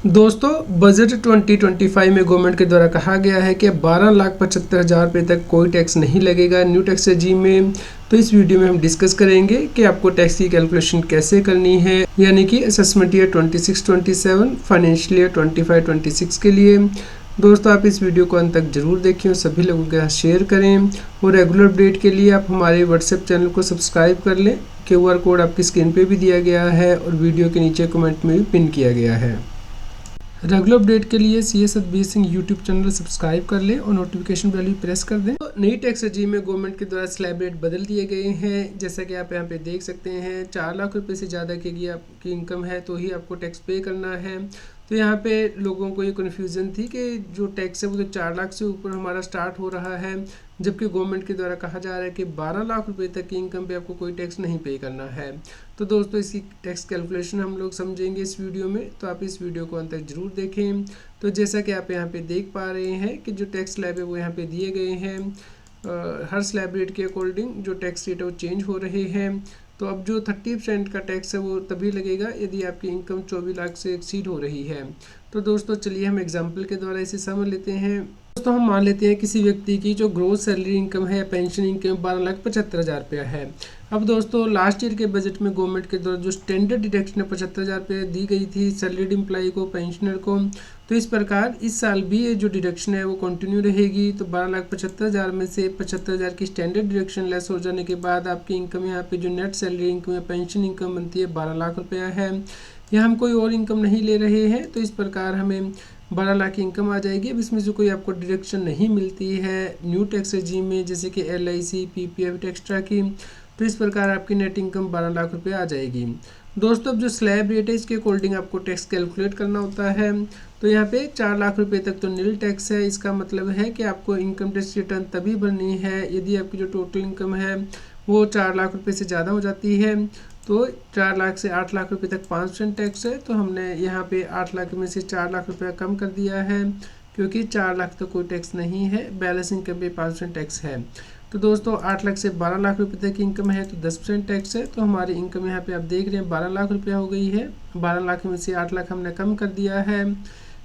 दोस्तों बजट 2025 में गवर्नमेंट के द्वारा कहा गया है कि 12,75,000 रुपये तक कोई टैक्स नहीं लगेगा न्यू टैक्स रेजीम में। तो इस वीडियो में हम डिस्कस करेंगे कि आपको टैक्स की कैलकुलेशन कैसे करनी है, यानी कि असेसमेंट ईयर 26-27 फाइनेंशियल ईयर 25-26 के लिए। दोस्तों आप इस वीडियो को अंत तक जरूर देखें और सभी लोगों के साथ शेयर करें, और रेगुलर अपडेट के लिए आप हमारे व्हाट्सएप चैनल को सब्सक्राइब कर लें। QR कोड आपकी स्क्रीन पे भी दिया गया है और वीडियो के नीचे कमेंट में भी पिन किया गया है। रेगुलर अपडेट के लिए CS Bir Singh YouTube channel subscribe कर लें और नोटिफिकेशन बेल भी प्रेस कर दें। तो नई टैक्स रेजीम में गवर्नमेंट के द्वारा स्लैब रेट बदल दिए गए हैं। जैसा कि आप यहाँ पे देख सकते हैं, 4 लाख रुपए से ज़्यादा की आपकी इनकम है तो ही आपको टैक्स पे करना है। तो यहाँ पे लोगों को ये कन्फ्यूज़न थी कि जो टैक्स है वो तो 4 लाख से ऊपर हमारा स्टार्ट हो रहा है, जबकि गवर्नमेंट के द्वारा कहा जा रहा है कि 12 लाख रुपए तक की इनकम पे आपको कोई टैक्स नहीं पे करना है। तो दोस्तों इसकी टैक्स कैलकुलेशन हम लोग समझेंगे इस वीडियो में, तो आप इस वीडियो को अंत तक जरूर देखें। तो जैसा कि आप यहाँ पे देख पा रहे हैं कि जो टैक्स स्लैब है वो यहाँ पे दिए गए हैं। हर स्लैब रेट के अकॉर्डिंग जो टैक्स रेट है वो चेंज हो रहे हैं। तो अब जो 30% का टैक्स है वो तभी लगेगा यदि आपकी इनकम 24 लाख से एक्सीड हो रही है। तो दोस्तों चलिए हम एग्जाम्पल के द्वारा इसे समझ लेते हैं। दोस्तों हम मान लेते हैं किसी व्यक्ति की जो ग्रोथ सैलरी इनकम है, पेंशन इनकम 12,75,000 रुपया है। अब दोस्तों लास्ट ईयर के बजट में गवर्नमेंट के द्वारा जो स्टैंडर्ड डिडक्शन 75,000 रुपये दी गई थी सैलरीड एम्प्लॉई को, पेंशनर को, तो इस प्रकार इस साल भी ये जो डिडक्शन है वो कंटिन्यू रहेगी। तो 12,75,000 में से 75,000 की स्टैंडर्ड डिडक्शन लेस हो जाने के बाद आपकी इनकम यहाँ पे जो नेट सैलरी इनकम या पेंशन इनकम बनती है 12 लाख रुपया है। यहाँ हम कोई और इनकम नहीं ले रहे हैं, तो इस प्रकार हमें 12 लाख की इनकम आ जाएगी। अब इसमें से कोई आपको डिडक्शन नहीं मिलती है न्यू टैक्स रेजीम में, जैसे कि LIC, PPF एक्स्ट्रा की, तो इस प्रकार आपकी नेट इनकम 12 लाख रुपए आ जाएगी। दोस्तों अब जो स्लैब रेट है इसके अकॉर्डिंग आपको टैक्स कैलकुलेट करना होता है। तो यहाँ पे 4 लाख रुपए तक तो नील टैक्स है। इसका मतलब है कि आपको इनकम टैक्स रिटर्न तभी भरनी है यदि आपकी जो टोटल इनकम है वो 4 लाख रुपए से ज़्यादा हो जाती है। तो 4 लाख से 8 लाख रुपए तक 5% टैक्स है। तो हमने यहाँ पे 8 लाख में से 4 लाख रुपया कम कर दिया है, क्योंकि 4 लाख तक कोई टैक्स नहीं है, बैलेंस इनकम पे 5% टैक्स है। तो दोस्तों 8 लाख से 12 लाख रुपए तक की इनकम है तो 10% टैक्स है। तो हमारी इनकम यहाँ पे आप देख रहे हैं 12 लाख रुपया हो गई है। 12 लाख में से 8 लाख हमने कम कर दिया है,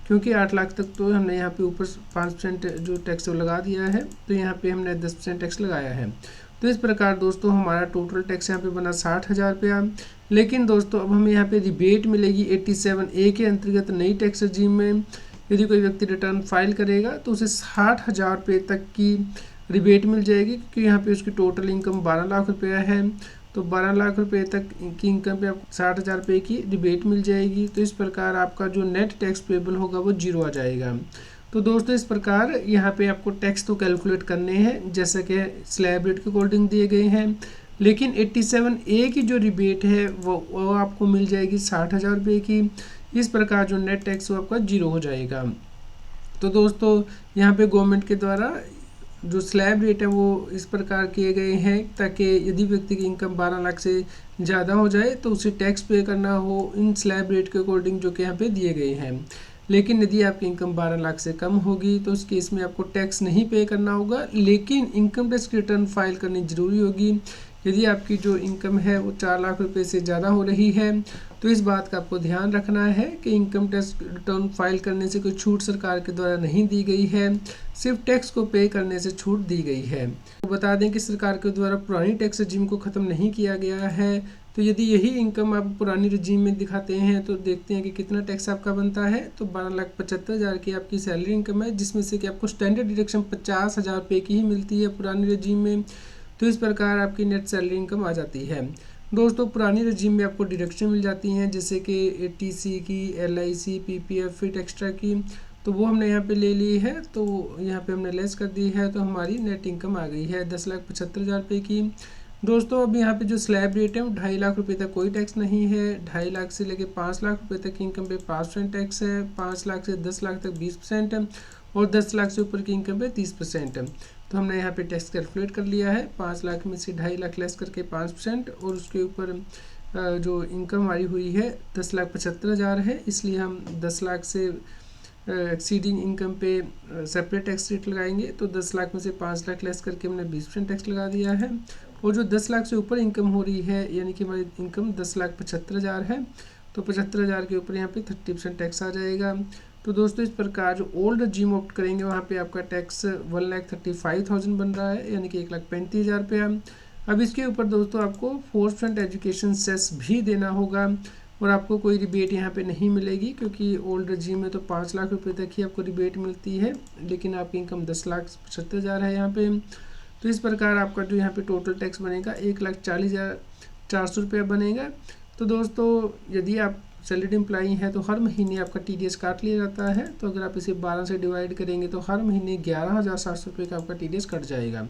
क्योंकि 8 लाख तक तो हमने यहाँ पे ऊपर 5% जो टैक्स वो लगा दिया है, तो यहाँ पे हमने 10% टैक्स लगाया है। तो इस प्रकार दोस्तों हमारा टोटल टैक्स यहाँ पे बना 60,000 रुपया। लेकिन दोस्तों अब हमें यहाँ पे रिबेट मिलेगी 87A के अंतर्गत नई टैक्स रेजीम में। यदि कोई व्यक्ति रिटर्न फाइल करेगा तो उसे 60,000 रुपये तक की रिबेट मिल जाएगी, क्योंकि यहाँ पे उसकी टोटल इनकम 12 लाख रुपया है। तो 12 लाख रुपए तक की इनकम पे आपको 60,000 रुपये की रिबेट मिल जाएगी। तो इस प्रकार आपका जो नेट टैक्स पेबल होगा वो 0 आ जाएगा। तो दोस्तों इस प्रकार यहाँ पे आपको टैक्स तो कैलकुलेट करने हैं जैसा कि स्लैब रेट के अकॉर्डिंग दिए गए हैं, लेकिन 87A की जो रिबेट है वो आपको मिल जाएगी 60,000 रुपये की। इस प्रकार जो नेट टैक्स वो आपका 0 हो जाएगा। तो दोस्तों यहाँ पे गवर्नमेंट के द्वारा जो स्लैब रेट है वो इस प्रकार किए गए हैं ताकि यदि व्यक्ति की इनकम 12 लाख से ज़्यादा हो जाए तो उसे टैक्स पे करना हो इन स्लैब रेट के अकॉर्डिंग जो कि यहाँ पे दिए गए हैं। लेकिन यदि आपकी इनकम 12 लाख से कम होगी तो उस केस में आपको टैक्स नहीं पे करना होगा, लेकिन इनकम टैक्स रिटर्न फाइल करनी ज़रूरी होगी। यदि आपकी जो इनकम है वो 4 लाख रुपए से ज़्यादा हो रही है तो इस बात का आपको ध्यान रखना है कि इनकम टैक्स रिटर्न फाइल करने से कोई छूट सरकार के द्वारा नहीं दी गई है, सिर्फ टैक्स को पे करने से छूट दी गई है। तो बता दें कि सरकार के द्वारा पुरानी टैक्स रेजीम को ख़त्म नहीं किया गया है। तो यदि यही इनकम आप पुरानी रेजीम में दिखाते हैं तो देखते हैं कि कितना टैक्स आपका बनता है। तो 12,75,000 की आपकी सैलरी इनकम है, जिसमें से कि आपको स्टैंडर्ड डिडक्शन 50,000 रुपये की ही मिलती है पुरानी रेजीम में। तो इस प्रकार आपकी नेट सैलरी इनकम आ जाती है। दोस्तों पुरानी रेजीम में आपको डिडक्शन मिल जाती हैं जैसे कि ATC की, LIC, PPF फिट एक्स्ट्रा की, तो वो हमने यहाँ पे ले ली है। तो यहाँ पे हमने लेस कर दी है, तो हमारी नेट इनकम आ गई है 10,75,000 रुपये की। दोस्तों अब यहाँ पे जो स्लैब रेट है वो 2.5 लाख रुपये तक कोई टैक्स नहीं है। 2.5 लाख से लेके 5 लाख रुपये तक की इनकम पे 5% टैक्स है। 5 लाख से 10 लाख तक 20% है, और 10 लाख से ऊपर की इनकम पे 30% है। तो हमने यहाँ पे टैक्स कैलकुलेट कर लिया है। 5 लाख में से 2.5 लाख लेस करके 5%, और उसके ऊपर जो इनकम हमारी हुई है 10,75,000 है, इसलिए हम 10 लाख से एक्सीडिंग इनकम पे सेपरेट टैक्स रेट लगाएंगे। तो 10 लाख में से 5 लाख लेस करके हमने 20% टैक्स लगा दिया है। और जो 10 लाख से ऊपर इनकम हो रही है, यानी कि हमारी इनकम 10,75,000 है, तो 75,000 के ऊपर यहाँ पे 30% टैक्स आ जाएगा। तो दोस्तों इस प्रकार जो ओल्ड रजीम ऑप्ट करेंगे वहाँ पे आपका टैक्स 1,35,000 बन रहा है, यानी कि 1,35,000 रुपया। अब इसके ऊपर दोस्तों आपको 4% एजुकेशन सेस भी देना होगा और आपको कोई रिबेट यहाँ पे नहीं मिलेगी, क्योंकि ओल्ड रजीम में तो 5 लाख रुपए तक ही आपको रिबेट मिलती है, लेकिन आपकी इनकम 10,75,000 है यहाँ पे। तो इस प्रकार आपका जो यहाँ पे टोटल टैक्स बनेगा 1,40,400 रुपया बनेगा। तो दोस्तों यदि आप सैलरीड एम्प्लॉई हैं तो हर महीने आपका TDS काट लिया जाता है। तो अगर आप इसे 12 से डिवाइड करेंगे तो हर महीने 11,700 रुपये का आपका TDS कट जाएगा।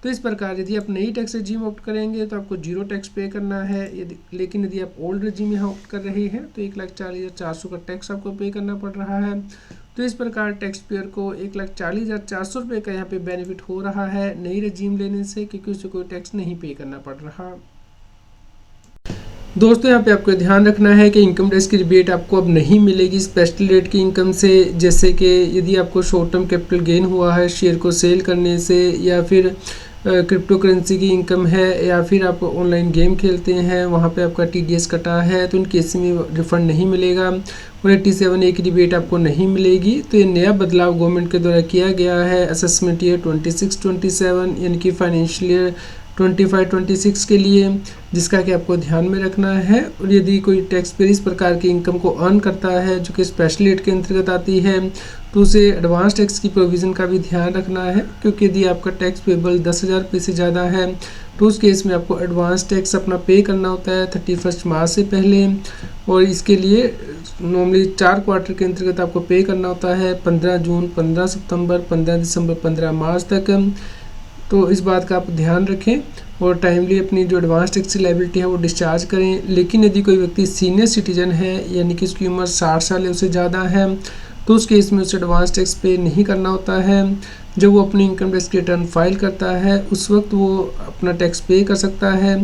तो इस प्रकार यदि आप नई टैक्स रजीम ऑप्ट करेंगे तो आपको 0 टैक्स पे करना है, लेकिन यदि आप ओल्ड रजीम यहाँ ऑप्ट कर रहे हैं तो 1,40,400 का टैक्स आपको पे करना पड़ रहा है। तो इस प्रकार टैक्स पेयर को 1,40,400 रुपये का यहाँ पे बेनिफिट हो रहा है नई रजीम लेने से, क्योंकि उसे कोई टैक्स नहीं पे करना पड़ रहा। दोस्तों यहाँ पे आपको ध्यान रखना है कि इनकम टैक्स की रिबेट आपको अब नहीं मिलेगी स्पेशल रेट की इनकम से। जैसे कि यदि आपको शॉर्ट टर्म कैपिटल गेन हुआ है शेयर को सेल करने से, या फिर क्रिप्टो करेंसी की इनकम है, या फिर आप ऑनलाइन गेम खेलते हैं वहाँ पे आपका TDS कटा है, तो उन केस में रिफंड नहीं मिलेगा और 87A की रिबेट आपको नहीं मिलेगी। तो ये नया बदलाव गवर्नमेंट के द्वारा किया गया है असेसमेंट ईयर 26-27 यानी कि फाइनेंशियल ईयर 25-26 के लिए, जिसका कि आपको ध्यान में रखना है। और यदि कोई टैक्स पेयर इस प्रकार की इनकम को अर्न करता है जो कि स्पेशल रेट के अंतर्गत आती है, तो उसे एडवांस टैक्स की प्रोविज़न का भी ध्यान रखना है, क्योंकि यदि आपका टैक्स पेबल 10,000 रुपये से ज़्यादा है तो उस केस में आपको एडवांस टैक्स अपना पे करना होता है 31 मार्च से पहले। और इसके लिए नॉर्मली 4 क्वार्टर के अंतर्गत आपको पे करना होता है 15 जून, 15 सितंबर, 15 दिसंबर, 15 मार्च तक। तो इस बात का आप ध्यान रखें और टाइमली अपनी जो एडवांस टैक्स की लायबिलिटी है वो डिस्चार्ज करें। लेकिन यदि कोई व्यक्ति सीनियर सिटीजन है, यानी कि उसकी उम्र 60 साल या उससे ज़्यादा है, तो उस केस में उसे एडवांस टैक्स पे नहीं करना होता है। जब वो अपनी इनकम टैक्स की रिटर्न फाइल करता है उस वक्त वो अपना टैक्स पे कर सकता है,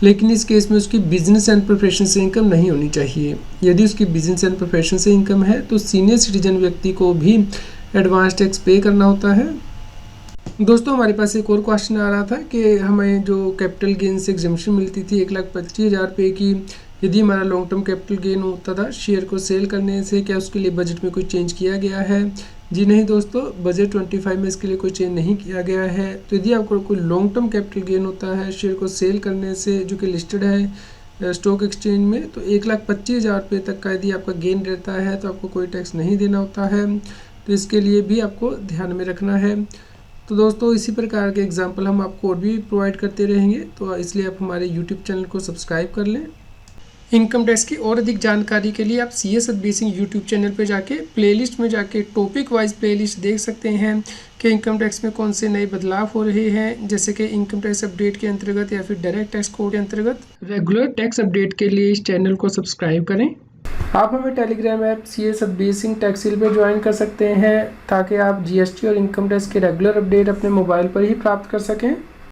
लेकिन इस केस में उसकी बिजनेस एंड प्रोफेशन से इनकम नहीं होनी चाहिए। यदि उसकी बिजनेस एंड प्रोफेशन से इनकम है तो सीनियर सिटीजन व्यक्ति को भी एडवांस टैक्स पे करना होता है। दोस्तों हमारे पास एक और क्वेश्चन आ रहा था कि हमें जो कैपिटल गेन से एग्जम्पशन मिलती थी 1,25,000 रुपये की, यदि हमारा लॉन्ग टर्म कैपिटल गेन होता था शेयर को सेल करने से, क्या उसके लिए बजट में कोई चेंज किया गया है? जी नहीं दोस्तों, बजट 25 में इसके लिए कोई चेंज नहीं किया गया है। तो यदि आपको कोई लॉन्ग टर्म कैपिटल गेन होता है शेयर को सेल करने से जो कि लिस्टेड है स्टॉक एक्सचेंज में, तो 1,25,000 रुपये तक का यदि आपका गेन रहता है तो आपको कोई टैक्स नहीं देना होता है। तो इसके लिए भी आपको ध्यान में रखना है। तो दोस्तों इसी प्रकार के एग्जाम्पल हम आपको और भी प्रोवाइड करते रहेंगे, तो इसलिए आप हमारे YouTube चैनल को सब्सक्राइब कर लें। इनकम टैक्स की और अधिक जानकारी के लिए आप CS Satbir Singh YouTube channel पर जाके प्लेलिस्ट में जाके टॉपिक वाइज प्लेलिस्ट देख सकते हैं कि इनकम टैक्स में कौन से नए बदलाव हो रहे हैं, जैसे कि इनकम टैक्स अपडेट के अंतर्गत या फिर डायरेक्ट टैक्स कोड के अंतर्गत। रेगुलर टैक्स अपडेट के लिए इस चैनल को सब्सक्राइब करें। आप हमें Telegram app CS Satbir Singh टैक्सील पे ज्वाइन कर सकते हैं, ताकि आप GST और इनकम टैक्स के रेगुलर अपडेट अपने मोबाइल पर ही प्राप्त कर सकें।